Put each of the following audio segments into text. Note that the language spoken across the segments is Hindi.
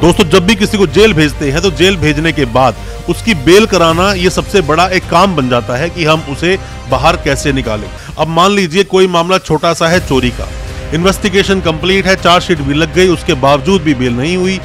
दोस्तों जब भी किसी को जेल भेजते हैं तो जेल भेजने के बाद उसकी बेल कराना ये सबसे बड़ा एक काम बन जाता है कि हम उसे बाहर कैसे निकालें। अब मान लीजिए कोई मामला छोटा सा है चोरी का, इन्वेस्टिगेशन कंप्लीट है, चार्जशीट भी लग गई, उसके बावजूद भी बेल नहीं हुई।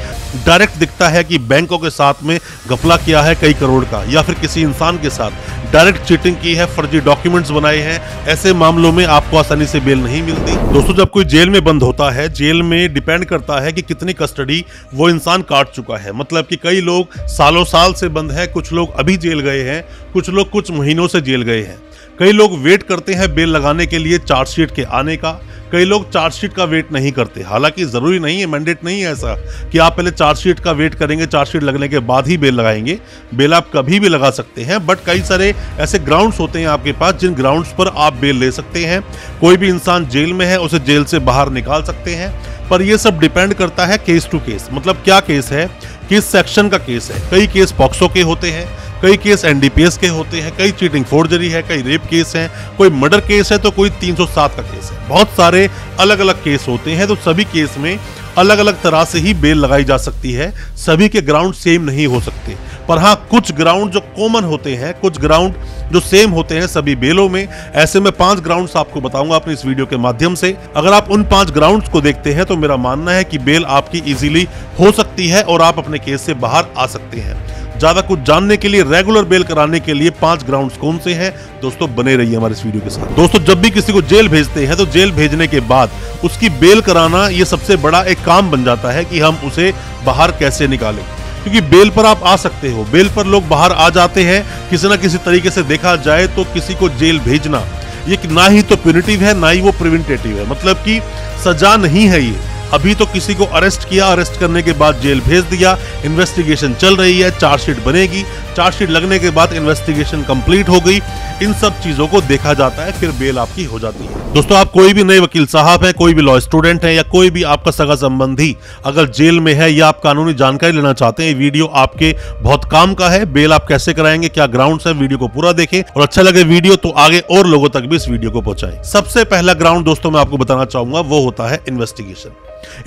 डायरेक्ट दिखता है कि बैंकों के साथ में घपला किया है कई करोड़ का, या फिर किसी इंसान के साथ डायरेक्ट चीटिंग की है, फर्जी डॉक्यूमेंट्स बनाए हैं। ऐसे मामलों में आपको आसानी से बेल नहीं मिलती। दोस्तों जब कोई जेल में बंद होता है, जेल में डिपेंड करता है कि कितनी कस्टडी वो इंसान काट चुका है। मतलब कि कई लोग सालों साल से बंद है, कुछ लोग अभी जेल गए हैं, कुछ लोग कुछ महीनों से जेल गए हैं। कई लोग वेट करते हैं बेल लगाने के लिए चार्जशीट के आने का, कई लोग चार्जशीट का वेट नहीं करते। हालांकि जरूरी नहीं है, मैंडेट नहीं है ऐसा कि आप पहले चार्जशीट का वेट करेंगे, चार्जशीट लगने के बाद ही बेल लगाएंगे। बेल आप कभी भी लगा सकते हैं, बट कई सारे ऐसे ग्राउंड्स होते हैं आपके पास जिन ग्राउंड्स पर आप बेल ले सकते हैं। कोई भी इंसान जेल में है उसे जेल से बाहर निकाल सकते हैं, पर यह सब डिपेंड करता है केस टू केस। मतलब क्या केस है, किस सेक्शन का केस है। कई केस पॉक्सो के होते हैं, कई केस एनडीपीएस के होते हैं, कई चीटिंग फोर्जरी है, कई रेप केस हैं, कोई मर्डर केस है तो कोई 307 का केस है। बहुत सारे अलग अलग केस होते हैं, तो सभी केस में अलग अलग तरह से ही बेल लगाई जा सकती है। सभी के ग्राउंड सेम नहीं हो सकते, पर हाँ कुछ ग्राउंड जो कॉमन होते हैं, कुछ ग्राउंड जो सेम होते हैं सभी बेलों में। ऐसे में 5 ग्राउंड्स आपको बताऊंगा अपनी इस वीडियो के माध्यम से। अगर आप उन 5 ग्राउंड्स को देखते हैं तो मेरा मानना है कि बेल आपकी इजीली हो सकती है और आप अपने केस से बाहर आ सकते हैं। ज्यादा कुछ जानने के लिए, रेगुलर बेल कराने के लिए 5 ग्राउंड्स कौन से हैं, दोस्तों बने रहिए हमारे इस वीडियो के साथ। दोस्तों जब भी किसी को जेल भेजते हैं तो जेल भेजने के बाद उसकी बेल कराना ये सबसे बड़ा एक काम बन जाता है कि हम उसे बाहर कैसे निकालें। क्योंकि बेल पर आप आ सकते हो, बेल पर लोग बाहर आ जाते हैं। किसी ना किसी तरीके से देखा जाए तो किसी को जेल भेजना ये ना ही तो प्यूनिटिव है, ना ही वो प्रिवेंटेटिव है। मतलब कि सजा नहीं है ये। अभी तो किसी को अरेस्ट किया, अरेस्ट करने के बाद जेल भेज दिया, इन्वेस्टिगेशन चल रही है, चार्जशीट बनेगी, चार्जशीट लगने के बाद इन्वेस्टिगेशन कंप्लीट हो गई। इन सब चीजों को देखा जाता है, फिर बेल आपकी हो जाती है। दोस्तों आप कोई भी नए वकील साहब हैं, कोई भी लॉ स्टूडेंट है, या कोई भी आपका सगा संबंधी अगर जेल में है या आप कानूनी जानकारी लेना चाहते हैं, वीडियो आपके बहुत काम का है। बेल आप कैसे कराएंगे, क्या ग्राउंड्स है, वीडियो को पूरा देखें और अच्छा लगे वीडियो तो आगे और लोगों तक भी इस वीडियो को पहुंचाएं। सबसे पहला ग्राउंड दोस्तों मैं आपको बताना चाहूंगा वो होता है इन्वेस्टिगेशन।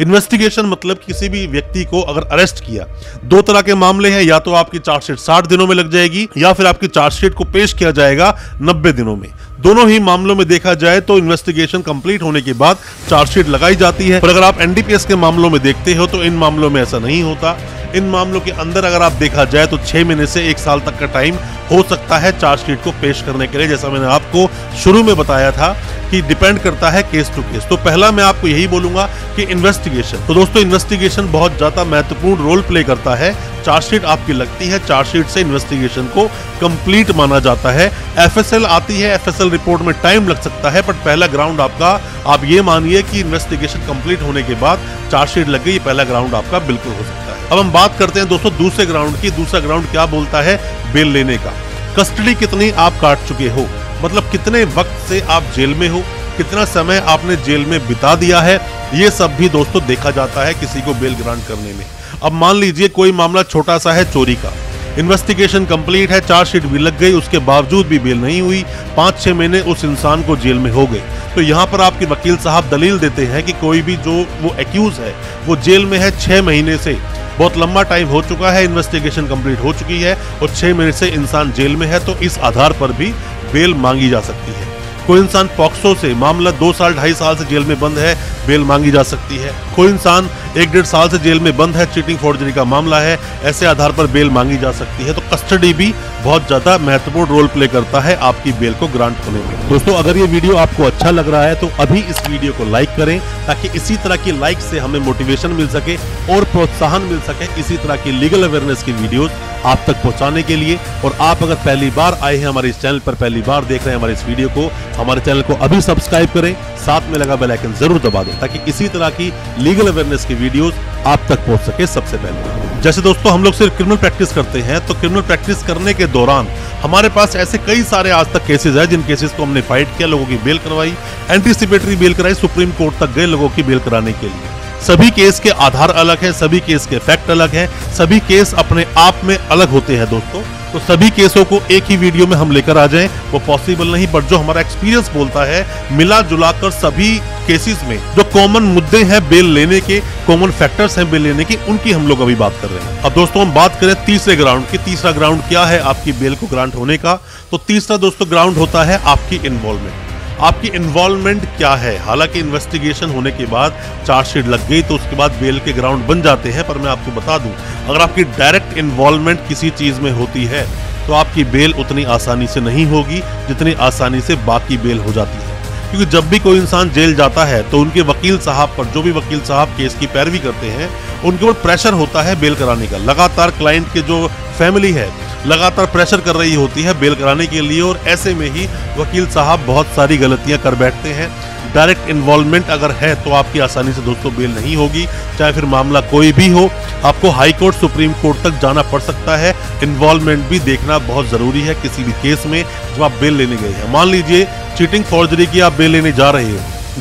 इन्वेस्टिगेशन मतलब किसी भी व्यक्ति को अगर अरेस्ट किया, 2 तरह के मामले हैं। या तो आपकी चार्जशीट 60 दिनों में लग जाएगी, या फिर आपकी चार्जशीट को पेश किया जाएगा 90 दिनों में। दोनों ही मामलों में देखा जाए तो इन्वेस्टिगेशन कंप्लीट होने के बाद चार्जशीट लगाई जाती है। पर अगर आप एनडीपीएस के मामलों में देखते हो तो इन मामलों में ऐसा नहीं होता। इन मामलों के अंदर अगर आप देखा जाए तो 6 महीने से 1 साल तक का टाइम हो सकता है चार्जशीट को पेश करने के लिए। जैसा मैंने आपको शुरू में बताया था कि डिपेंड करता है केस टू केस। तो पहला मैं आपको यही बोलूंगा कि इन्वेस्टिगेशन। तो दोस्तों इन्वेस्टिगेशन बहुत ज्यादा महत्वपूर्ण रोल प्ले करता है। चार्जशीट आपकी लगती है, चार्जशीट से इन्वेस्टिगेशन को कंप्लीट माना जाता है। एफएसएल आती है, एफएसएल रिपोर्ट में टाइम लग सकता है, बट पहला ग्राउंड आपका, आप ये मानिए कि इन्वेस्टिगेशन कंप्लीट होने के बाद चार्जशीट लग गई, पहला ग्राउंड आपका बिल्कुल हो सकता है। अब हम बात करते हैं दोस्तों दूसरे ग्राउंड की। दूसरा ग्राउंड क्या बोलता है बेल लेने का। कस्टडी कितनी आप काट चुके हो, मतलब कितने वक्त से आप जेल में हो, कितना समय आपने जेल में बिता दिया है, ये सब भी दोस्तों देखा जाता है किसी को बेल ग्रांट करने में। अब मान लीजिए कोई मामला छोटा सा है चोरी का, इन्वेस्टिगेशन कंप्लीट है, चार्जशीट भी लग गई, उसके बावजूद भी बेल नहीं हुई, 5-6 महीने उस इंसान को जेल में हो गए। तो यहाँ पर आपके वकील साहब दलील देते हैं कि कोई भी जो वो एक्यूज है वो जेल में है 6 महीने से, बहुत लंबा टाइम हो चुका है, इन्वेस्टिगेशन कंप्लीट हो चुकी है और 6 महीने से इंसान जेल में है, तो इस आधार पर भी बेल मांगी जा सकती है। कोई इंसान पॉक्सो से मामला 2 साल 2.5 साल से जेल में बंद है, बेल मांगी जा सकती है। कोई इंसान 1-1.5 साल से जेल में बंद है, चीटिंग फोर्जरी का मामला है, ऐसे आधार पर बेल मांगी जा सकती है। तो कस्टडी भी बहुत ज्यादा महत्वपूर्ण रोल प्ले करता है आपकी बेल को ग्रांट होने में। दोस्तों अगर ये वीडियो आपको अच्छा लग रहा है तो अभी इस वीडियो को लाइक करें, ताकि इसी तरह की लाइक से हमें मोटिवेशन मिल सके और प्रोत्साहन मिल सके इसी तरह की लीगल अवेयरनेस की वीडियोस आप तक पहुंचाने के लिए। और आप अगर पहली बार आए हैं हमारे इस चैनल पर, पहली बार देख रहे हैं हमारे इस वीडियो को, हमारे चैनल को अभी सब्सक्राइब करें, साथ में लगा बेल आइकन जरूर दबा दें, ताकि इसी तरह की लीगल अवेयरनेस की वीडियोस आप तक पहुंच सके सबसे पहले। जैसे दोस्तों हम लोग सिर्फ क्रिमिनल प्रैक्टिस करते हैं, तो क्रिमिनल प्रैक्टिस करने के दौरान हमारे पास ऐसे कई सारे आज तक केसेस हैं जिन केसेस को हमने फाइट किया, लोगों की बेल करवाई, एंटीसिपेटरी बेल कराई, सुप्रीम कोर्ट तक गए लोगों की बेल कराने के लिए। सभी केस के आधार अलग है, सभी केस के फैक्ट अलग है, सभी केस अपने आप में अलग होते हैं दोस्तों। तो सभी केसों को एक ही वीडियो में हम लेकर आ जाएं वो पॉसिबल नहीं, बट जो हमारा एक्सपीरियंस बोलता है मिला जुला कर सभी केसेस में जो कॉमन मुद्दे हैं बेल लेने के, कॉमन फैक्टर्स हैं बेल लेने की, उनकी हम लोग अभी बात कर रहे हैं। अब दोस्तों हम बात करें तीसरे ग्राउंड की। तीसरा ग्राउंड क्या है आपकी बेल को ग्रांट होने का? तो तीसरा दोस्तों ग्राउंड होता है आपकी इन्वॉल्वमेंट। आपकी इन्वॉल्वमेंट क्या है? हालांकि इन्वेस्टिगेशन होने के बाद चार्जशीट लग गई तो उसके बाद बेल के ग्राउंड बन जाते हैं, पर मैं आपको बता दूं अगर आपकी डायरेक्ट इन्वॉल्वमेंट किसी चीज में होती है तो आपकी बेल उतनी आसानी से नहीं होगी जितनी आसानी से बाकी बेल हो जाती है। क्योंकि जब भी कोई इंसान जेल जाता है तो उनके वकील साहब पर, जो भी वकील साहब केस की पैरवी करते हैं, उनके ऊपर प्रेशर होता है बेल कराने का। लगातार क्लाइंट के जो फैमिली है लगातार प्रेशर कर रही होती है बेल कराने के लिए, और ऐसे में ही वकील साहब बहुत सारी गलतियां कर बैठते हैं। डायरेक्ट इन्वॉल्वमेंट अगर है तो आपकी आसानी से दोस्तों बेल नहीं होगी, चाहे फिर मामला कोई भी हो। आपको हाई कोर्ट, सुप्रीम कोर्ट तक जाना पड़ सकता है। इन्वॉल्वमेंट भी देखना बहुत जरूरी है किसी भी केस में जब आप बेल लेने गए हैं। मान लीजिए चीटिंग फॉर्जरी की आप बेल लेने जा रहे हो,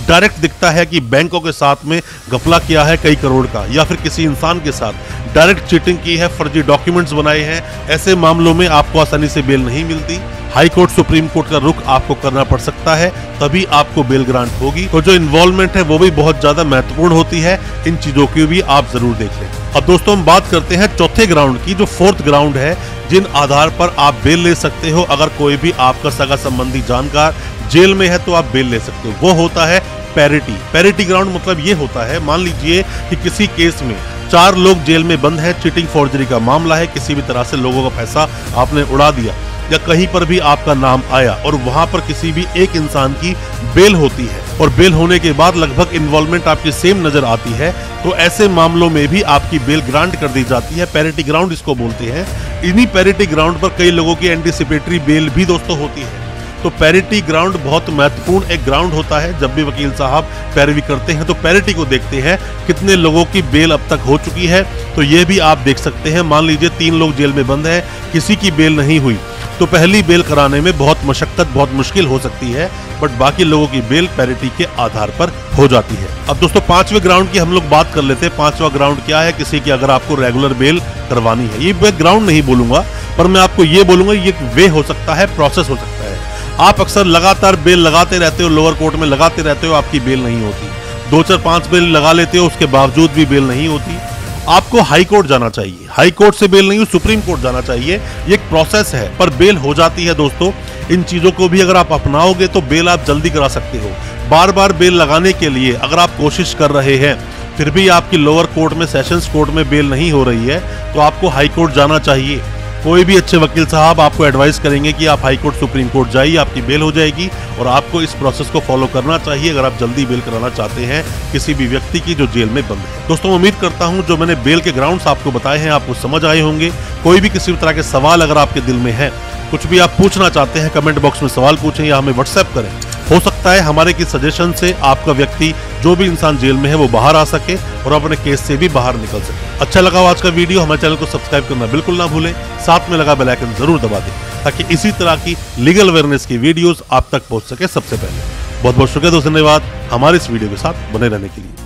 डायरेक्ट दिखता है कि बैंकों के साथ में घपला किया है कई करोड़ का, या फिर किसी इंसान के साथ डायरेक्ट चीटिंग की है, फर्जी डॉक्यूमेंट्स बनाए हैं, ऐसे मामलों में आपको आसानी से बेल नहीं मिलती। हाई कोर्ट, सुप्रीम कोर्ट का रुख आपको करना पड़ सकता है, तभी आपको बेल ग्रांट होगी। तो जो इन्वॉल्वमेंट है वो भी बहुत ज्यादा महत्वपूर्ण होती है, इन चीजों की भी आप जरूर देख लें। अब दोस्तों हम बात करते हैं चौथे ग्राउंड की, जो फोर्थ ग्राउंड है जिन आधार पर आप बेल ले सकते हो। अगर कोई भी आपका सगा संबंधी जानकार जेल में है तो आप बेल ले सकते हो। वो होता है पैरिटी। पैरिटी ग्राउंड मतलब ये होता है, मान लीजिए कि किसी केस में 4 लोग जेल में बंद हैं, चीटिंग फॉर्जरी का मामला है, किसी भी तरह से लोगों का पैसा आपने उड़ा दिया या कहीं पर भी आपका नाम आया और वहां पर किसी भी एक इंसान की बेल होती है और बेल होने के बाद लगभग इन्वॉल्वमेंट आपकी सेम नजर आती है, तो ऐसे मामलों में भी आपकी बेल ग्रांट कर दी जाती है। पैरिटी ग्राउंड इसको बोलते हैं। इन्हीं पैरिटी ग्राउंड पर कई लोगों की एंटीसिपेटरी बेल भी दोस्तों होती है। तो पैरिटी ग्राउंड बहुत महत्वपूर्ण एक ग्राउंड होता है। जब भी वकील साहब पैरवी करते हैं तो पैरिटी को देखते हैं कितने लोगों की बेल अब तक हो चुकी है। तो ये भी आप देख सकते हैं, मान लीजिए 3 लोग जेल में बंद हैं, किसी की बेल नहीं हुई, तो पहली बेल कराने में बहुत मशक्कत, बहुत मुश्किल हो सकती है, बट बाकी लोगों की बेल पैरिटी के आधार पर हो जाती है। अब दोस्तों 5वें ग्राउंड की हम लोग बात कर लेते हैं। 5वां ग्राउंड क्या है? किसी की अगर आपको रेगुलर बेल करवानी है, ये ग्राउंड नहीं बोलूंगा, पर मैं आपको ये बोलूंगा ये वे हो सकता है, प्रोसेस हो सकता है। आप अक्सर लगातार बेल लगाते रहते हो, लोअर कोर्ट में लगाते रहते हो, आपकी बेल नहीं होती। 2, 4, 5 बेल लगा लेते हो, उसके बावजूद भी बेल नहीं होती। आपको हाई कोर्ट जाना चाहिए, हाई कोर्ट से बेल नहीं हो सुप्रीम कोर्ट जाना चाहिए। ये एक प्रोसेस है, पर बेल हो जाती है दोस्तों। इन चीजों को भी अगर आप अपनाओगे तो बेल आप जल्दी करा सकते हो। बार बार बेल लगाने के लिए अगर आप कोशिश कर रहे हैं फिर भी आपकी लोअर कोर्ट में, सेशंस कोर्ट में बेल नहीं हो रही है, तो आपको हाई कोर्ट जाना चाहिए। कोई भी अच्छे वकील साहब आपको एडवाइस करेंगे कि आप हाई कोर्ट, सुप्रीम कोर्ट जाइए, आपकी बेल हो जाएगी, और आपको इस प्रोसेस को फॉलो करना चाहिए अगर आप जल्दी बेल कराना चाहते हैं किसी भी व्यक्ति की जो जेल में बंद है। दोस्तों उम्मीद करता हूं जो मैंने बेल के ग्राउंड्स आपको बताए हैं आपको समझ आए होंगे। कोई भी किसी भी तरह के सवाल अगर आपके दिल में है, कुछ भी आप पूछना चाहते हैं, कमेंट बॉक्स में सवाल पूछें या हमें व्हाट्सएप करें। हो सकता है हमारे की सजेशन से आपका व्यक्ति, जो भी इंसान जेल में है, वो बाहर आ सके और अपने केस से भी बाहर निकल सके। अच्छा लगा आज का वीडियो? हमारे चैनल को सब्सक्राइब करना बिल्कुल ना भूलें, साथ में लगा बेल आइकन जरूर दबा दें ताकि इसी तरह की लीगल अवेयरनेस की वीडियोस आप तक पहुंच सके सबसे पहले। बहुत बहुत शुक्रिया दोस्तों, धन्यवाद हमारे इस वीडियो के साथ बने रहने के लिए।